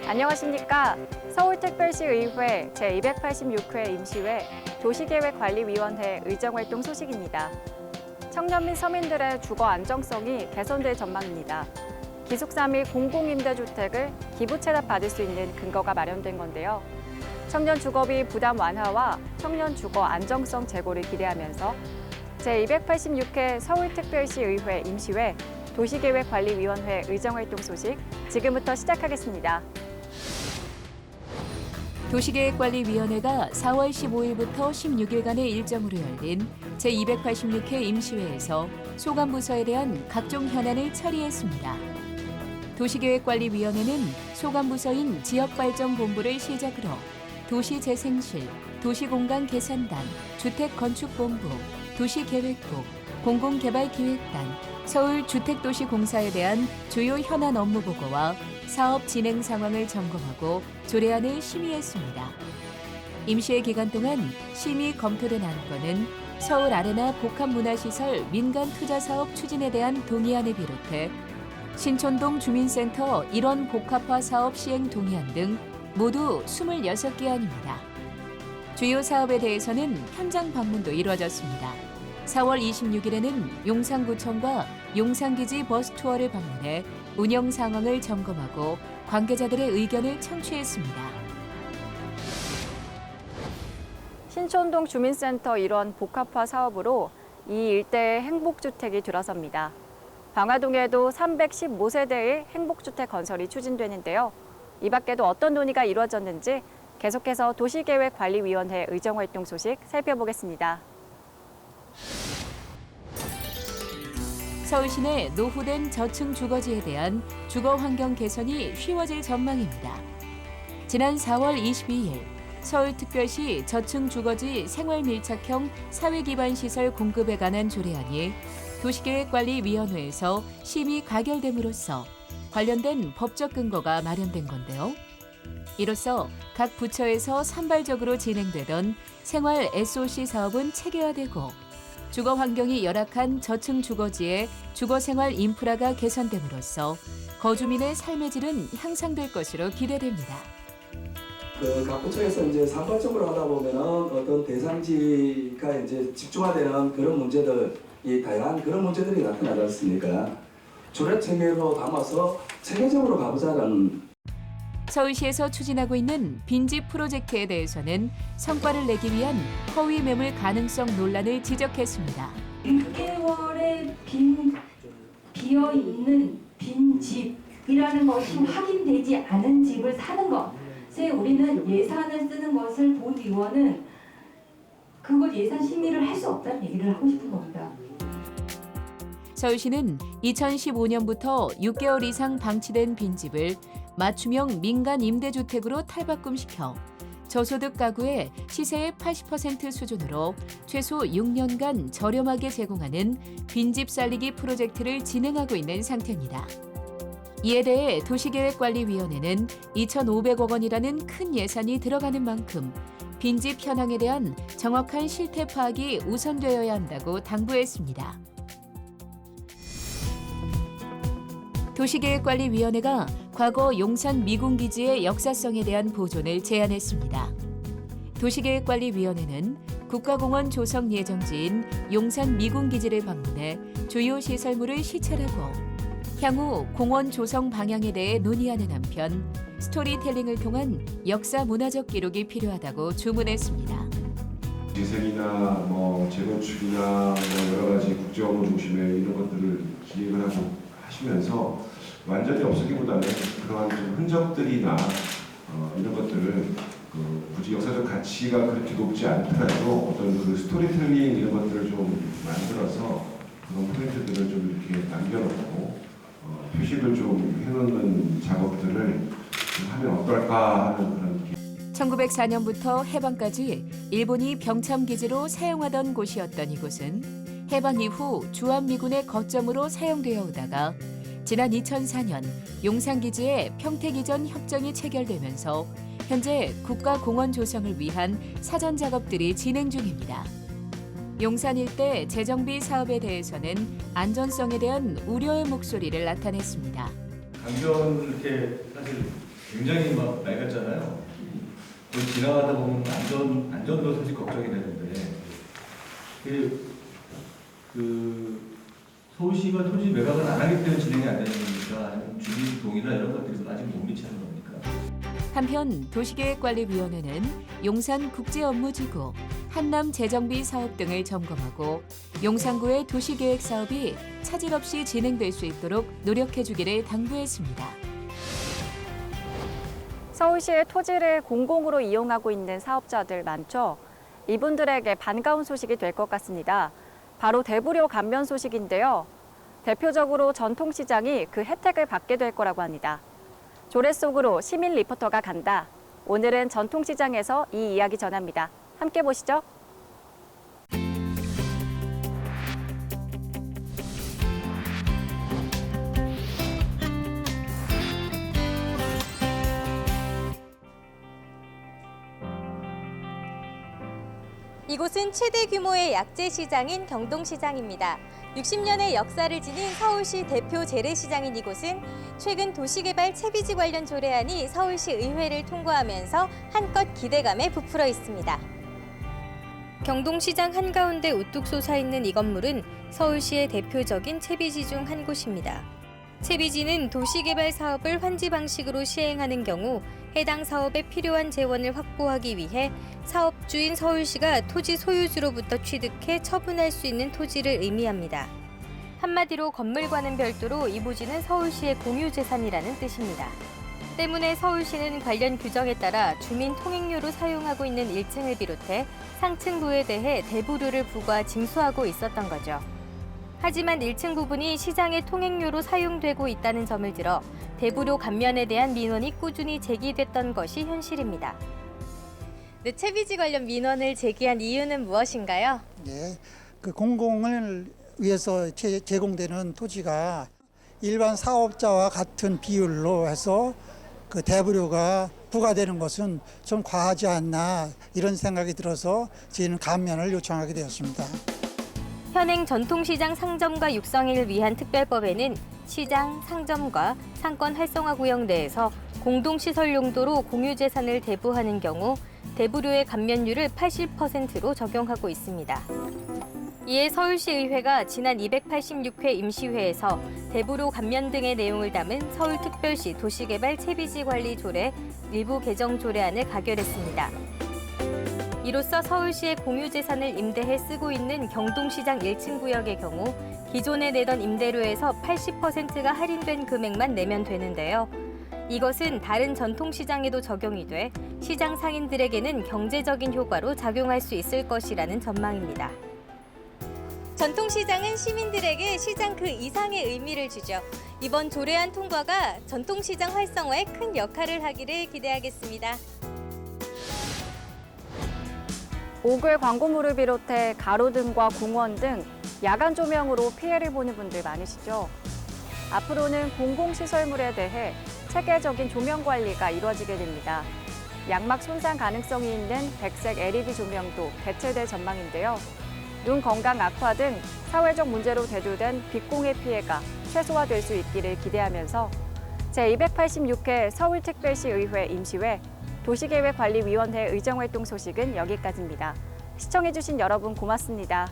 안녕하십니까. 서울특별시의회 제286회 임시회 도시계획관리위원회 의정활동 소식입니다. 청년 및 서민들의 주거 안정성이 개선될 전망입니다. 기숙사 및 공공임대주택을 기부 채납받을 수 있는 근거가 마련된 건데요. 청년 주거비 부담 완화와 청년 주거 안정성 제고를 기대하면서 제286회 서울특별시의회 임시회 도시계획관리위원회 의정활동 소식 지금부터 시작하겠습니다. 도시계획관리위원회가 4월 15일부터 16일간의 일정으로 열린 제286회 임시회에서 소관부서에 대한 각종 현안을 처리했습니다. 도시계획관리위원회는 소관부서인 지역발전본부를 시작으로 도시재생실, 도시공간개선단, 주택건축본부, 도시계획국, 공공개발기획단, 서울주택도시공사에 대한 주요 현안 업무 보고와 사업 진행 상황을 점검하고 조례안을 심의했습니다. 임시회 기간 동안 심의 검토된 안건은 서울 아레나 복합문화시설 민간투자사업 추진에 대한 동의안을 비롯해 신촌동 주민센터 일원 복합화 사업 시행 동의안 등 모두 26개안입니다. 주요 사업에 대해서는 현장 방문도 이루어졌습니다. 4월 26일에는 용산구청과 용산기지 버스 투어를 방문해 운영 상황을 점검하고 관계자들의 의견을 청취했습니다. 신촌동 주민센터 일원 복합화 사업으로 이 일대의 행복주택이 들어섭니다. 방화동에도 315세대의 행복주택 건설이 추진되는데요. 이 밖에도 어떤 논의가 이루어졌는지 계속해서 도시계획관리위원회 의정활동 소식 살펴보겠습니다. 서울시내 노후된 저층 주거지에 대한 주거 환경 개선이 쉬워질 전망입니다. 지난 4월 22일 서울특별시 저층 주거지 생활밀착형 사회기반시설 공급에 관한 조례안이 도시계획관리위원회에서 심의 가결됨으로써 관련된 법적 근거가 마련된 건데요. 이로써 각 부처에서 산발적으로 진행되던 생활 SOC 사업은 체계화되고 주거 환경이 열악한 저층 주거지의 주거생활 인프라가 개선됨으로써 거주민의 삶의 질은 향상될 것으로 기대됩니다. 각 부처에서 이제 산발적으로 하다 보면은 어떤 대상지가 이제 집중화되는 그런 문제들이 다양한 그런 문제들이 나타나지 않습니까? 조례 체계로 담아서 체계적으로 가보자라는. 서울시에서 추진하고 있는 빈집 프로젝트에 대해서는 성과를 내기 위한 허위 매물 가능성 논란을 지적했습니다. 6개월에 비어있는 빈 집이라는 것이 확인되지 않은 집을 사는 것에 우리는 예산을 쓰는 것을 본 의원은 그것 예산 심의를 할 수 없다는 얘기를 하고 싶은 겁니다. 서울시는 2015년부터 6개월 이상 방치된 빈집을 맞춤형 민간 임대주택으로 탈바꿈시켜 저소득 가구의 시세의 80% 수준으로 최소 6년간 저렴하게 제공하는 빈집 살리기 프로젝트를 진행하고 있는 상태입니다. 이에 대해 도시계획관리위원회는 2,500억 원이라는 큰 예산이 들어가는 만큼 빈집 현황에 대한 정확한 실태 파악이 우선되어야 한다고 당부했습니다. 도시계획관리위원회가 과거 용산 미군기지의 역사성에 대한 보존을 제안했습니다. 도시계획관리위원회는 국가공원 조성 예정지인 용산 미군기지를 방문해 주요 시설물을 시찰하고 향후 공원 조성 방향에 대해 논의하는 한편 스토리텔링을 통한 역사 문화적 기록이 필요하다고 주문했습니다. 재생이나 재건축이나 여러 가지 국제업무 중심의 이런 것들을 기획을 하고 하시면서 완전히 없애기보다는 그러한 좀 흔적들이나 이런 것들을 굳이 역사적 가치가 그렇게 높지 않더라도 어떤 그 스토리텔링 이런 것들을 좀 만들어서 그런 포인트들을 좀 이렇게 남겨놓고 표식을 좀 해놓는 작업들을 좀 하면 어떨까 하는 그런. 1904년부터 해방까지 일본이 병참기지로 사용하던 곳이었던 이곳은 해방 이후 주한미군의 거점으로 사용되어 오다가 지난 2004년 용산기지에 평택이전 협정이 체결되면서 현재 국가공원 조성을 위한 사전 작업들이 진행 중입니다. 용산 일대 재정비 사업에 대해서는 안전성에 대한 우려의 목소리를 나타냈습니다. 강변 이렇게 사실 굉장히 막 낡았잖아요. 그 지나가다 보면 안전도 사실 걱정이 되는데 그 서울시가 토지 매각을 안 하기 때문에 진행이 안 되는 겁니까? 아니면 주민 동의나 이런 것들이 아직 못 미치는 겁니까? 한편 도시계획관리위원회는 용산국제업무지구, 한남재정비 사업 등을 점검하고 용산구의 도시계획 사업이 차질 없이 진행될 수 있도록 노력해주기를 당부했습니다. 서울시의 토지를 공공으로 이용하고 있는 사업자들 많죠. 이분들에게 반가운 소식이 될 것 같습니다. 바로 대부료 감면 소식인데요. 대표적으로 전통시장이 그 혜택을 받게 될 거라고 합니다. 조례 속으로 시민 리포터가 간다. 오늘은 전통시장에서 이 이야기 전합니다. 함께 보시죠. 이곳은 최대 규모의 약재 시장인 경동시장입니다. 60년의 역사를 지닌 서울시 대표 재래시장인 이곳은 최근 도시개발 채비지 관련 조례안이 서울시 의회를 통과하면서 한껏 기대감에 부풀어 있습니다. 경동시장 한가운데 우뚝 솟아있는 이 건물은 서울시의 대표적인 채비지 중 한 곳입니다. 채비지는 도시개발 사업을 환지 방식으로 시행하는 경우 해당 사업에 필요한 재원을 확보하기 위해 사업주인 서울시가 토지 소유주로부터 취득해 처분할 수 있는 토지를 의미합니다. 한마디로 건물과는 별도로 이 부지는 서울시의 공유재산이라는 뜻입니다. 때문에 서울시는 관련 규정에 따라 주민 통행료로 사용하고 있는 1층을 비롯해 상층부에 대해 대부료를 부과 징수하고 있었던 거죠. 하지만 1층 부분이 시장의 통행료로 사용되고 있다는 점을 들어 대부료 감면에 대한 민원이 꾸준히 제기됐던 것이 현실입니다. 네, 채비지 관련 민원을 제기한 이유는 무엇인가요? 네, 그 공공을 위해서 제공되는 토지가 일반 사업자와 같은 비율로 해서 그 대부료가 부과되는 것은 좀 과하지 않나 이런 생각이 들어서 저희는 감면을 요청하게 되었습니다. 현행 전통시장 상점과 육성을 위한 특별법에는 시장, 상점과 상권 활성화 구역 내에서 공동시설 용도로 공유재산을 대부하는 경우 대부료의 감면율을 80%로 적용하고 있습니다. 이에 서울시의회가 지난 286회 임시회에서 대부료 감면 등의 내용을 담은 서울특별시 도시개발 채비지 관리 조례 일부 개정 조례안을 가결했습니다. 이로써 서울시의 공유재산을 임대해 쓰고 있는 경동시장 1층 구역의 경우 기존에 내던 임대료에서 80%가 할인된 금액만 내면 되는데요. 이것은 다른 전통시장에도 적용이 돼 시장 상인들에게는 경제적인 효과로 작용할 수 있을 것이라는 전망입니다. 전통시장은 시민들에게 시장 그 이상의 의미를 주죠. 이번 조례안 통과가 전통시장 활성화에 큰 역할을 하기를 기대하겠습니다. 오글 광고물을 비롯해 가로등과 공원 등 야간 조명으로 피해를 보는 분들 많으시죠? 앞으로는 공공시설물에 대해 체계적인 조명 관리가 이루어지게 됩니다. 양막 손상 가능성이 있는 백색 LED 조명도 대체될 전망인데요. 눈 건강 악화 등 사회적 문제로 대두된 빛공해 피해가 최소화될 수 있기를 기대하면서 제286회 서울특별시 의회 임시회 도시계획관리위원회 의정활동 소식은 여기까지입니다. 시청해주신 여러분 고맙습니다.